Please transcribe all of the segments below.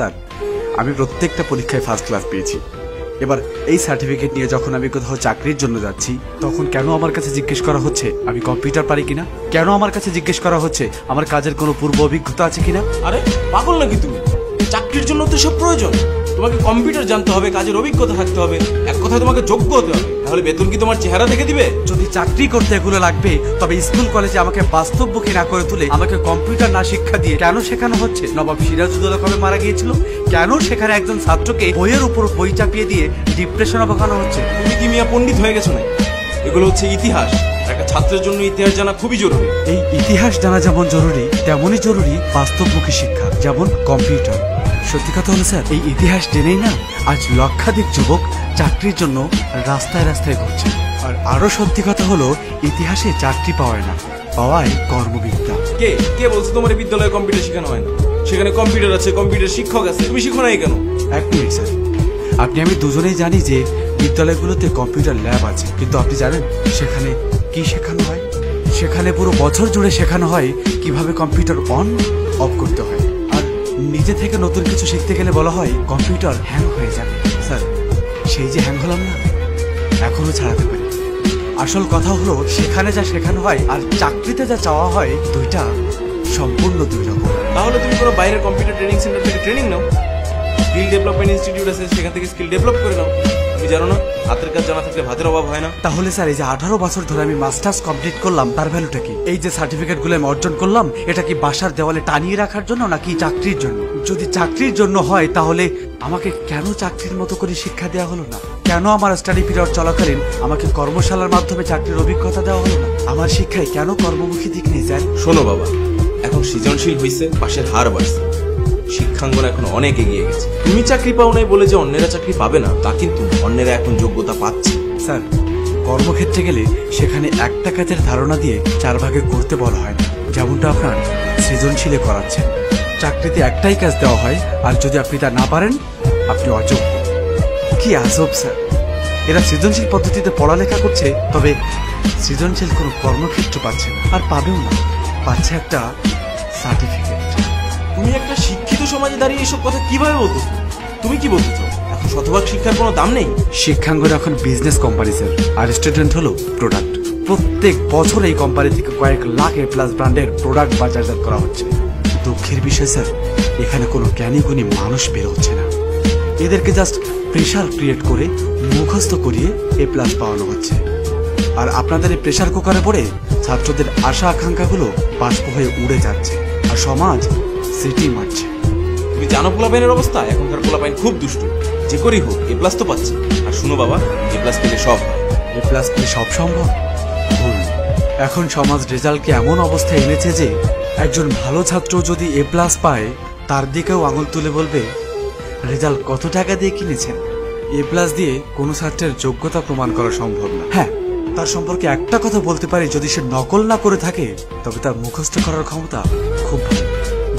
Sir, আমি প্রত্যেকটা পরীক্ষায় ফার্স্ট ক্লাস পেয়েছি। এবার এই সার্টিফিকেট নিয়ে যখন আমি কোথাও চাকরির জন্য যাচ্ছি, তখন কেন আমার কাছে জিজ্ঞেস করা হচ্ছে আমি কম্পিউটার পারি কিনা? কেন আমার কাছে জিজ্ঞেস করা হচ্ছে আমার কাজের কোনো পূর্ব অভিজ্ঞতা আছে কিনা? আরে পাগল নাকি তুমি? চাকরির জন্য তো সব প্রয়োজন। তোমাকে কম্পিউটার জানতে হবে, কাজের অভিজ্ঞতা থাকতে হবে, এক কথায় তোমাকে যোগ্য হতে হবে। তাহলে বেতন কি তোমার চেহারা দেখে দিবে? যদি চাকরি করতে এগুলো লাগবে, তবে স্কুল কলেজে আমাকে বাস্তবমুখী না করে তুলে আমাকে কম্পিউটার না শিক্ষা দিয়ে কেন শেখানো হচ্ছে? নবাব সিরাজউদ্দৌলা কবে মারা গিয়েছিল? কেন সেখানে একজন ছাত্রকে বইয়ের উপর বই চাপিয়ে দিয়ে ডিপ্রেশনে বসানো হচ্ছে? তুমি কি মিয়া পণ্ডিত হয়ে গেছো নাকি? এগুলো হচ্ছে ইতিহাস। একটা ছাত্রের জন্য ইতিহাস জানা খুবই জরুরি। এই ইতিহাস জানা যেমন জরুরি, তেমনই জরুরি বাস্তবমুখী শিক্ষা, যেমন কম্পিউটার। সত্যি কথা হলো স্যার, এই ইতিহাস জেনেই না আজ লক্ষাধিক যুবক চাকরির জন্য রাস্তায় রাস্তায় ঘুরছে। আর আরো সত্যি কথা হলো, ইতিহাসে চাকরি পাওয়ায় না, পাওয়ায় কর্মবিদ্যা। কে কে বলছে তোমার বিদ্যালয়ে কম্পিউটার শেখানো হয় না? সেখানে কম্পিউটার আছে, কম্পিউটার শিক্ষক আছে, তুমি শিখো নাই কেন? এক মিনিট স্যার, আপনি আমি দুজনেই জানি যে বিদ্যালয়গুলোতে কম্পিউটার ল্যাব আছে, কিন্তু আপনি জানেন সেখানে কি শেখানো হয়? সেখানে পুরো বছর জুড়ে শেখানো হয় কিভাবে কম্পিউটার অন অফ করতে হয়। আর নিজে থেকে নতুন কিছু শিখতে গেলে বলা হয় কম্পিউটার হ্যাং হয়ে যাবে। স্যার, সেই যে হ্যাং হলাম না, এখনো ছাড়াতে পারি। আসল কথা হলো, সেখানে যা শেখানো হয় আর চাকরিতে যা চাওয়া হয়, দুইটা সম্পূর্ণ দুই রকম। তাহলে তুমি কোনো বাইরের কম্পিউটার ট্রেনিং সেন্টার থেকে ট্রেনিং নাও। স্কিল ডেভেলপমেন্ট ইনস্টিটিউট আছে, সেখান থেকে স্কিল ডেভেলপ করে নাও। তুমি জানো না, হাতের কাজ জানা থাকলে ভাতের অভাব হয় না। তাহলে স্যার, এই যে 18 বছর ধরে আমি মাস্টার্স কমপ্লিট করলাম, তার ভ্যালুটা কি? এই যে সার্টিফিকেট গুলো আমি অর্জন করলাম, এটা কি বাসার দেওয়ালে টানিয়ে রাখার জন্য নাকি চাকরির জন্য? যদি চাকরির জন্য হয়, তাহলে আমাকে কেন চাকরির মতো করে শিক্ষা দেওয়া হলো না? কেন আমার স্টাডি পিরিয়ড চলাকালীন আমাকে কর্মশালার মাধ্যমে চাকরির অভিজ্ঞতা দেওয়া হলো না? আমার শিক্ষায় কেন কর্মমুখী দিক নেই স্যার? শোনো বাবা, এখন সৃজনশীল হয়েছে, পাশের হার বাড়ছে, শিক্ষাঙ্গন এখন অনেক এগিয়ে গেছে। তুমি চাকরি পাও নাই বলে যে অন্যেরা চাকরি পাবে না তা কিন্তু, অন্যেরা এখন যোগ্যতা পাচ্ছে। স্যার, কর্মক্ষেত্রে গেলে সেখানে একটা কাজের ধারণা দিয়ে 4 ভাগে করতে বলা হয় না, যেমনটা আপনার সৃজনশীলে করাচ্ছেন। চাকরিতে একটাই কাজ দেওয়া হয়, আর যদি আপনি তা না পারেন, আপনি অযোগ্য। কি আজব স্যার! এরা সৃজনশীল পদ্ধতিতে পড়ালেখা করছে, তবে সৃজনশীল কোনো কর্মক্ষেত্র পাচ্ছে না, আর পাবেও না। পাচ্ছে একটা সার্টিফিকেট। তুমি একটা শিক্ষিত সমাজে দাঁড়িয়ে এসব কথা কিভাবে বলতো? তুমি কি বলতে চাও, এখন শতভাগ শিক্ষার কোনো দাম নেই? শিক্ষাঙ্গন এখন বিজনেস কোম্পানি স্যার, আর স্টুডেন্ট হলো প্রোডাক্ট। প্রত্যেক বছর এই কোম্পানি থেকে কয়েক লাখ A+ ব্র্যান্ডের প্রোডাক্ট বাজারজাত করা হচ্ছে। দুঃখের বিষয় স্যার, এখানে কোনো জ্ঞানী গুণী মানুষ বের হচ্ছে না। এদেরকে জাস্ট প্রেশার ক্রিয়েট করে মুখস্থ করিয়ে A+ পাওয়ানো হচ্ছে। আর আপনাদের এই প্রেশার কুকারে পড়ে ছাত্রদের আশা আকাঙ্ক্ষাগুলো বাষ্প হয়ে উড়ে যাচ্ছে, আর সমাজ সিটি মারছে। তুমি জানো পোলাপাইনের অবস্থা? এখনকার পোলাপাইন খুব দুষ্ট, যে করেই হোক A+ তো পাচ্ছে। আর শুনো বাবা, A+ পেলে সব হয়। A+ পেলে সব সম্ভব? ভুল। এখন সমাজ রেজাল্টকে এমন অবস্থায় এনেছে যে একজন ভালো ছাত্র যদি A+ পায়, তার দিকেও আঙুল তুলে বলবে, রেজাল্ট কত টাকা দিয়ে কিনেছেন? A+ দিয়ে কোনো ছাত্রের যোগ্যতা প্রমাণ করা সম্ভব না। হ্যাঁ, তার সম্পর্কে একটা কথা বলতে পারি, যদি সে নকল না করে থাকে, তবে তার মুখস্থ করার ক্ষমতা খুব ভালো,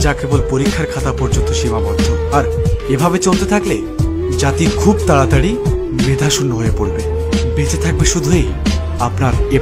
যা কেবল পরীক্ষার খাতা পর্যন্ত সীমাবদ্ধ। আর এভাবে চলতে থাকলে জাতি খুব তাড়াতাড়ি মেধাশূন্য হয়ে পড়বে। বেঁচে থাকবে শুধুই আপনার A+।